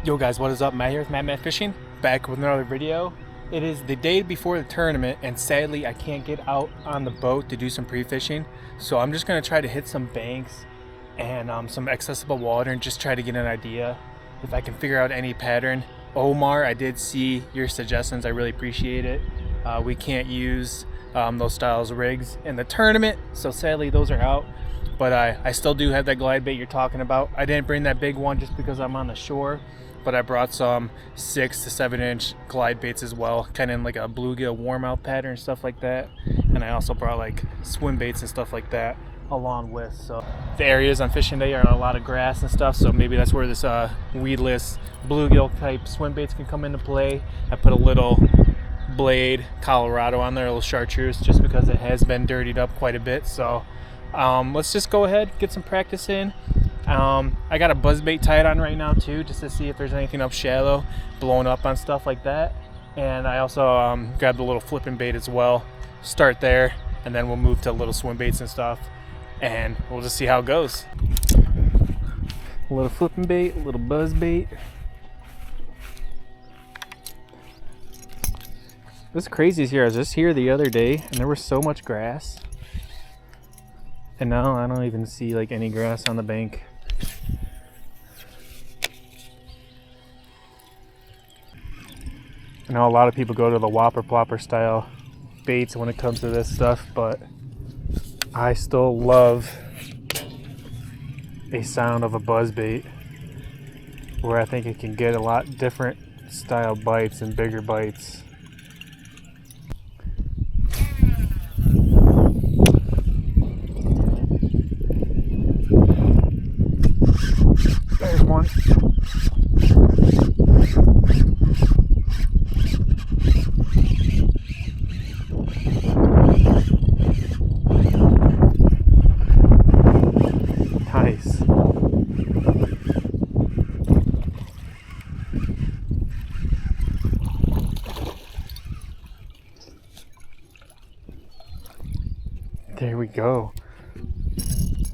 Yo guys, what is up? Matt here with Matt Fishing, back with another video. It is the day before the tournament, and sadly I can't get out on the boat to do some pre-fishing, so I'm just going to try to hit some banks and some accessible water and just try to get an idea if I can figure out any pattern. Omar, I did see your suggestions. I really appreciate it. We can't use those styles of rigs in the tournament, so sadly those are out. But I still do have that glide bait you're talking about. I didn't bring that big one just because I'm on the shore, but I brought some 6 to 7 inch glide baits as well, kind of in like a bluegill warmouth pattern, stuff like that. And I also brought like swim baits and stuff like that along with. So the areas on fishing day are a lot of grass and stuff, so maybe that's where this weedless bluegill type swim baits can come into play. I put a little Blade Colorado on there, a little chartreuse, just because it has been dirtied up quite a bit. So let's just go ahead, get some practice in. I got a buzzbait tied on right now too, just to see if there's anything up shallow, blowing up on stuff like that. And I also grabbed a little flipping bait as well. Start there, and then we'll move to little swim baits and stuff, and we'll just see how it goes. A little flipping bait, a little buzzbait. What's crazy is here, I was just here the other day, and there was so much grass. And now I don't even see like any grass on the bank. I know a lot of people go to the whopper plopper style baits when it comes to this stuff, but I still love a sound of a buzz bait where I think it can get a lot different style bites and bigger bites. There's one. Nice. There we go.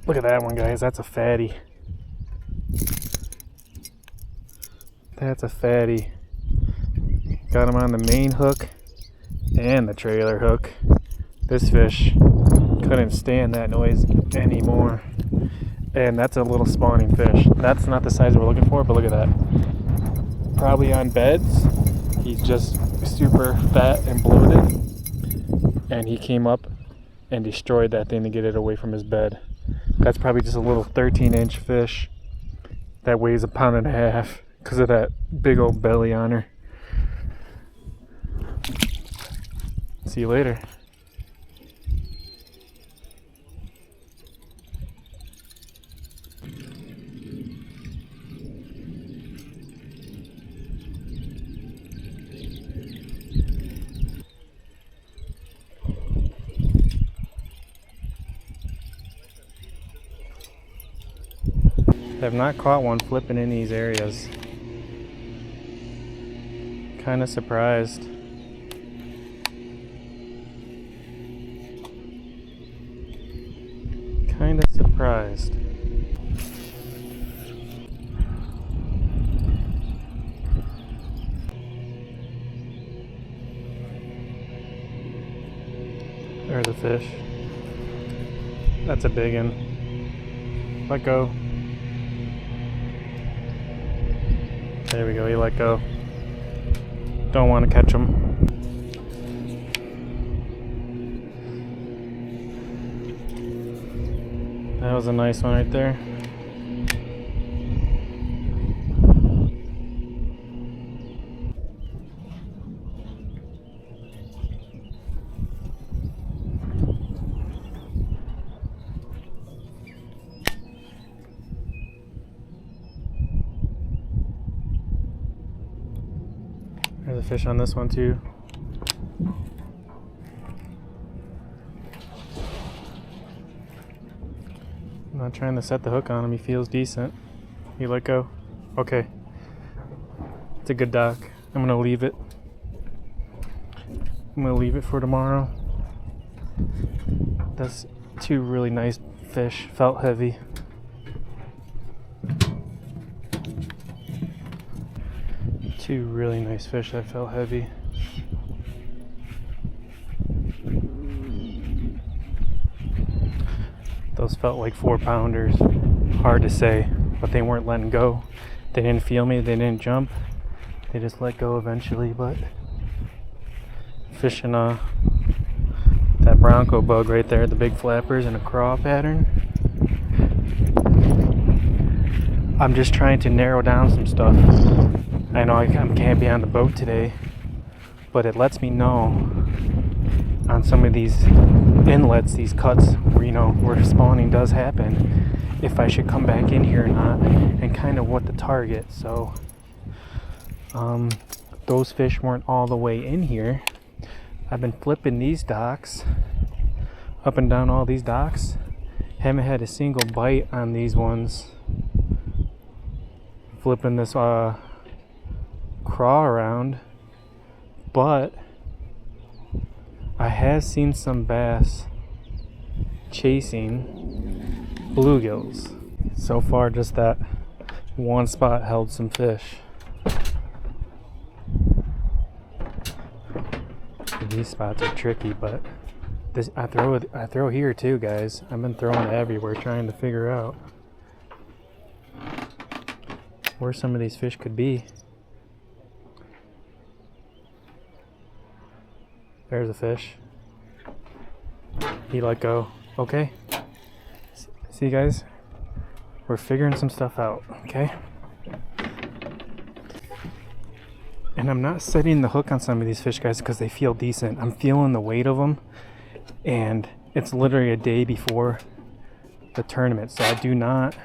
Look at that one, guys. That's a fatty. That's a fatty. Got him on the main hook and the trailer hook. This fish couldn't stand that noise anymore. And that's a little spawning fish. That's not the size we're looking for, but look at that. Probably on beds. He's just super fat and bloated. And he came up and destroyed that thing to get it away from his bed. That's probably just a little 13-inch fish that weighs 1.5 pounds. Because of that big old belly on her. See you later. I have not caught one flipping in these areas. Kind of surprised. Kind of surprised. There's a fish. That's a big one. Let go. There we go, he let go. Don't want to catch them. That was a nice one right there. There's a fish on this one too. I'm not trying to set the hook on him. He feels decent. He let go. Okay. It's a good dock. I'm gonna leave it. I'm gonna leave it for tomorrow. That's 2 really nice fish. Felt heavy. Two really nice fish that felt heavy. Those felt like 4-pounders. Hard to say, but they weren't letting go. They didn't feel me, they didn't jump. They just let go eventually, but fishing that Bronco bug right there, the big flappers in a craw pattern. I'm just trying to narrow down some stuff. I know I can't be on the boat today, but it lets me know on some of these inlets, these cuts where, you know, where spawning does happen, if I should come back in here or not, and kind of what to target. So those fish weren't all the way in here. I've been flipping these docks up and down all these docks. Haven't had a single bite on these ones. Flipping this craw around, but I have seen some bass chasing bluegills. So far, just that one spot held some fish. These spots are tricky, but I throw here too, guys. I've been throwing everywhere trying to figure out where some of these fish could be. There's a fish. He let go. Okay. See, guys? We're figuring some stuff out, okay? And I'm not setting the hook on some of these fish, guys, because they feel decent. I'm feeling the weight of them, and it's literally a day before the tournament, so I do not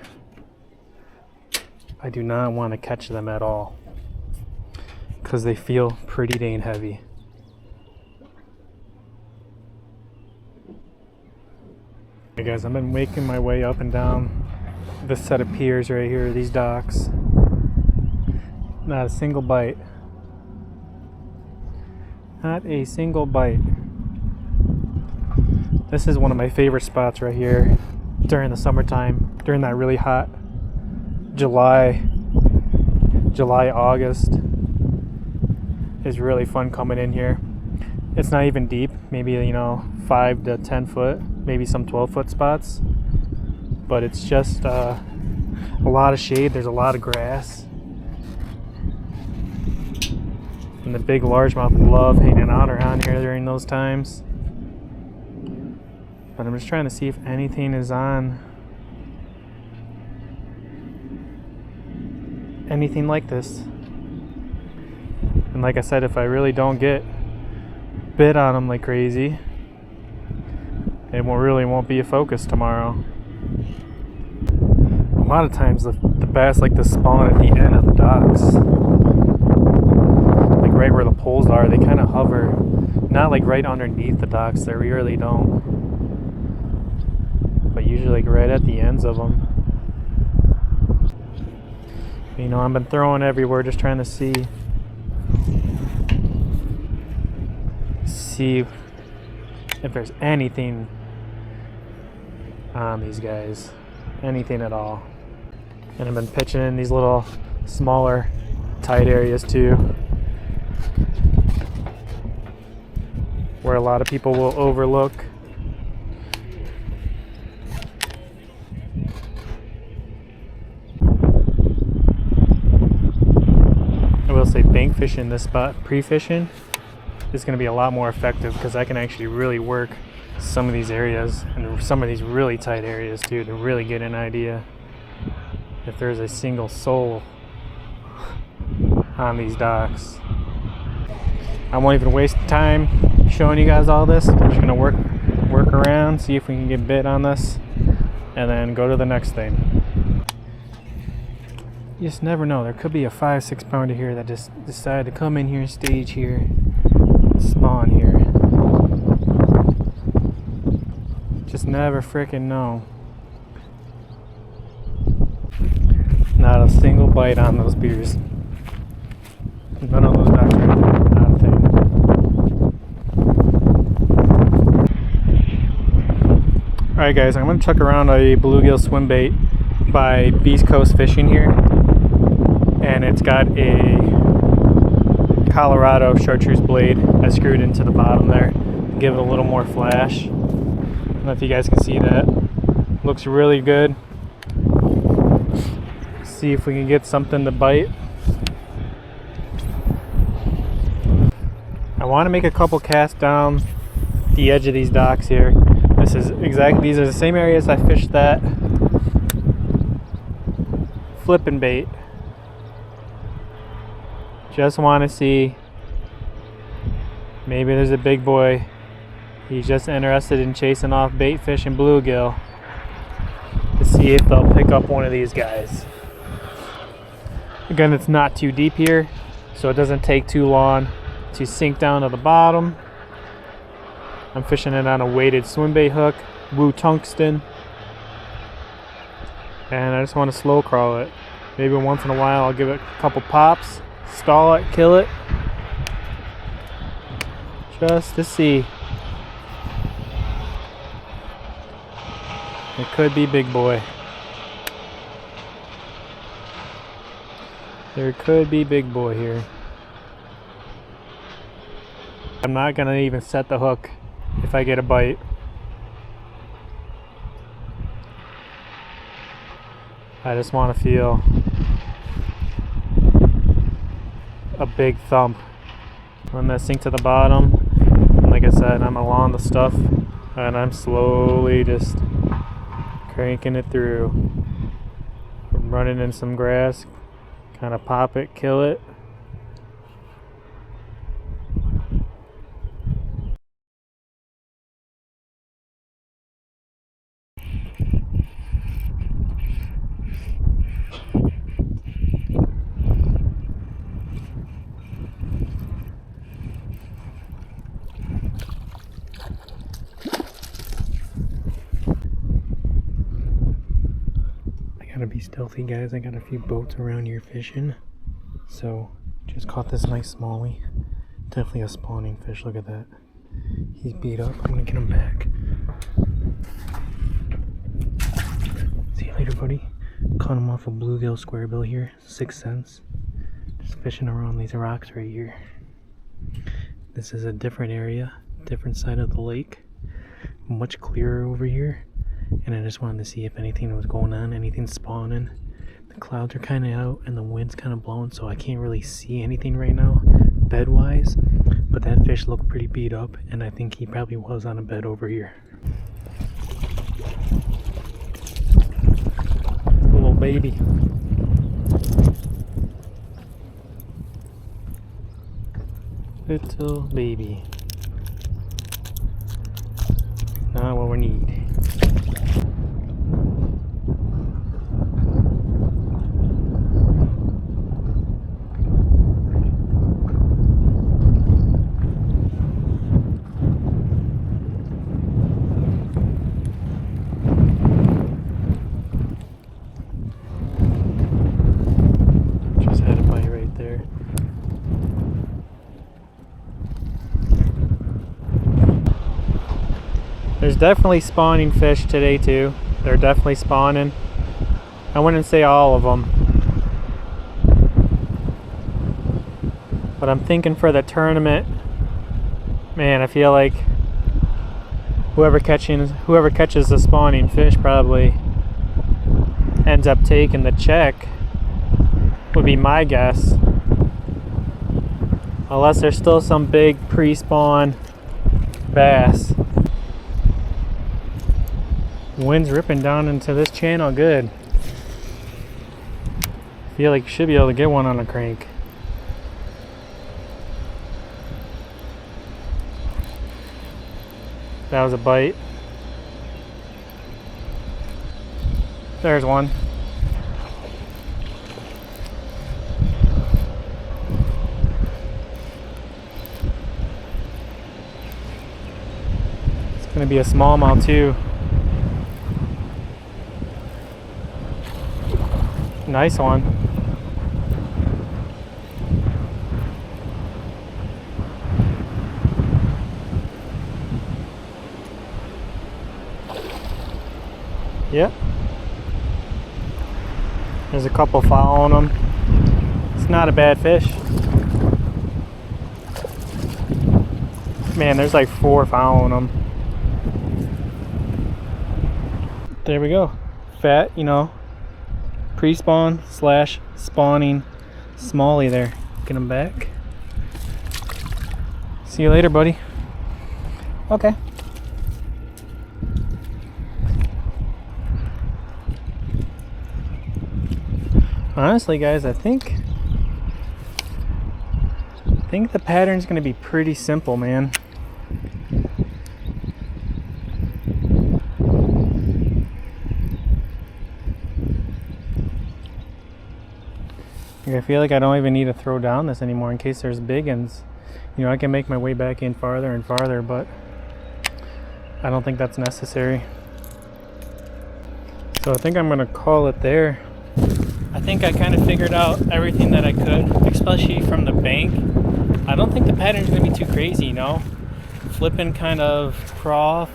want to catch them at all because they feel pretty dang heavy. Hey guys, I've been making my way up and down this set of piers right here, these docks. Not a single bite. Not a single bite. This is one of my favorite spots right here during the summertime, during that really hot July, August. It's really fun coming in here. It's not even deep, maybe, you know, 5 to 10 foot, maybe some 12-foot spots, but it's just a lot of shade. There's a lot of grass, and the big largemouth love hanging out around here during those times. But I'm just trying to see if anything is on anything like this. And like I said, if I really don't get bit on them like crazy, it won't be a focus tomorrow. A lot of times the bass like to spawn at the end of the docks, like right where the poles are. They kind of hover, not like right underneath the docks. They really don't, but usually like right at the ends of them. You know, I've been throwing everywhere, just trying to see if there's anything on these guys, anything at all. And I've been pitching in these little smaller tight areas too, where a lot of people will overlook. I will say bank fishing this spot, pre-fishing, is going to be a lot more effective because I can actually really work some of these areas and some of these really tight areas too, to really get an idea if there's a single soul on these docks. I won't even waste time showing you guys all this. I'm just going to work around, see if we can get bit on this, and then go to the next thing. You just never know. There could be a 5-6 pounder here that just decided to come in here, stage here, spawn here. Just never freaking know. Not a single bite on those beers. None of those docks right there. Not a thing. Alright guys, I'm going to chuck around a bluegill swim bait by Beast Coast Fishing here. And it's got a Colorado chartreuse blade I screwed into the bottom there to give it a little more flash. I don't know if you guys can see that. Looks really good. See if we can get something to bite. I want to make a couple casts down the edge of these docks here. These are the same areas I fished that flipping bait. Just want to see, maybe there's a big boy. He's just interested in chasing off bait fish and bluegill to see if they'll pick up one of these guys. Again, it's not too deep here, so it doesn't take too long to sink down to the bottom. I'm fishing it on a weighted swim bait hook, Woo Tungsten, and I just want to slow crawl it. Maybe once in a while I'll give it a couple pops, stall it, kill it, just to see. It could be big boy. There could be big boy here. I'm not gonna even set the hook if I get a bite. I just want to feel a big thump. Run that sink to the bottom. And like I said, I'm along the stuff and I'm slowly just cranking it through. I'm running in some grass, kind of pop it, kill it. Gotta be stealthy, guys. I got a few boats around here fishing, so just caught this nice smallie. Definitely a spawning fish. Look at that. He's beat up. I'm gonna get him back. See you later, buddy. Caught him off a bluegill squarebill here, 6 cents. Just fishing around these rocks right here. This is a different area, different side of the lake, much clearer over here. And I just wanted to see if anything was going on, anything spawning. The clouds are kind of out and the wind's kind of blowing, so I can't really see anything right now, bed wise. But that fish looked pretty beat up, and I think he probably was on a bed over here. Little baby. Little baby. Not what we need. Just had a bite right there. There's definitely spawning fish today too. They're definitely spawning. I wouldn't say all of them, but I'm thinking for the tournament, man, I feel like whoever catches the spawning fish probably ends up taking the check, would be my guess. Unless there's still some big pre-spawn bass. Wind's ripping down into this channel good. Feel like you should be able to get one on a crank. That was a bite. There's one. It's gonna be a smallmouth too. Nice one. Yep. There's a couple following them. It's not a bad fish. Man, there's like 4 following them. There we go. Fat, you know, pre-spawn / spawning smallie there. Get him back. See you later, buddy. Okay. Honestly, guys, I think the pattern's gonna be pretty simple, man. I feel like I don't even need to throw down this anymore in case there's big ones. You know, I can make my way back in farther and farther, but I don't think that's necessary. So I think I'm gonna call it there. I think I kind of figured out everything that I could, especially from the bank. I don't think the pattern's gonna be too crazy, you know? Flipping kind of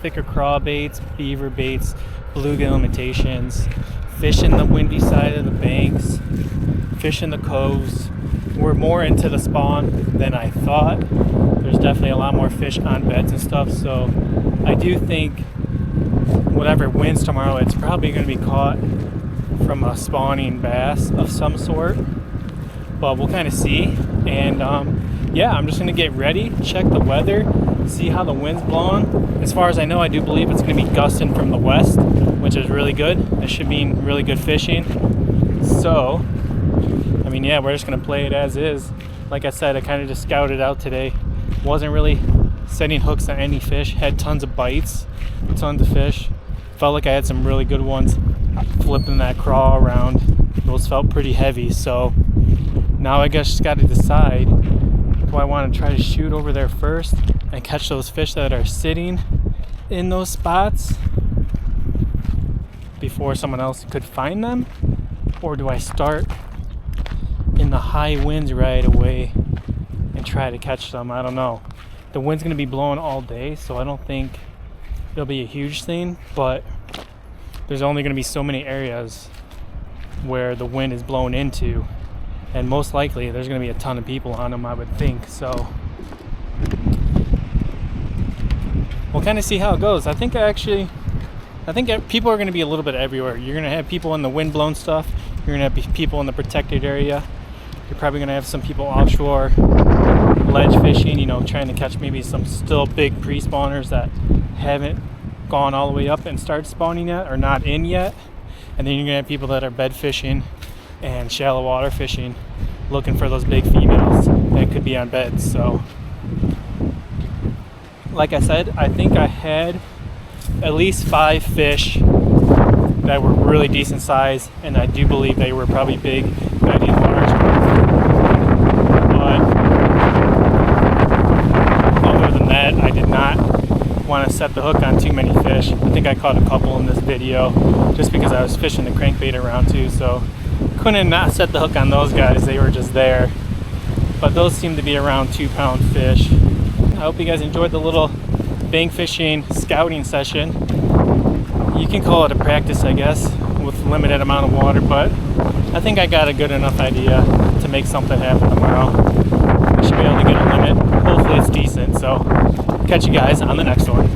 thicker craw baits, beaver baits, bluegill imitations, fishing the windy side of the banks, fishing the coves. We're more into the spawn than I thought. There's definitely a lot more fish on beds and stuff, so I do think whatever wins tomorrow, it's probably going to be caught from a spawning bass of some sort, but we'll kind of see. And yeah, I'm just going to get ready, check the weather, see how the wind's blowing. As far as I know, I do believe it's going to be gusting from the west, which is really good. It should mean really good fishing. So I mean, yeah, we're just gonna play it as is. Like I said, I kind of just scouted out today. Wasn't really setting hooks on any fish. Had tons of bites, tons of fish. Felt like I had some really good ones. Flipping that craw around, those felt pretty heavy. So now I guess just got to decide, do I want to try to shoot over there first and catch those fish that are sitting in those spots before someone else could find them, or do I start in the high winds right away and try to catch them? I don't know. The wind's going to be blowing all day, so I don't think it'll be a huge thing, but there's only going to be so many areas where the wind is blown into, and most likely there's going to be a ton of people on them, I would think. So we'll kind of see how it goes. I think people are going to be a little bit everywhere. You're going to have people in the wind blown stuff. You're going to have people in the protected area. You're probably going to have some people offshore ledge fishing, you know, trying to catch maybe some still big pre-spawners that haven't gone all the way up and started spawning yet, or not in yet. And then you're going to have people that are bed fishing and shallow water fishing, looking for those big females that could be on beds. So like I said, I think I had at least 5 fish that were really decent size, and I do believe they were probably big, maybe large. But other than that, I did not want to set the hook on too many fish. I think I caught a couple in this video just because I was fishing the crankbait around too, so couldn't not set the hook on those guys. They were just there. But those seem to be around 2-pound fish. I hope you guys enjoyed the little bank fishing scouting session. You can call it a practice, I guess, with limited amount of water, but I think I got a good enough idea to make something happen tomorrow. I should be able to get a limit. Hopefully it's decent, so catch you guys on the next one.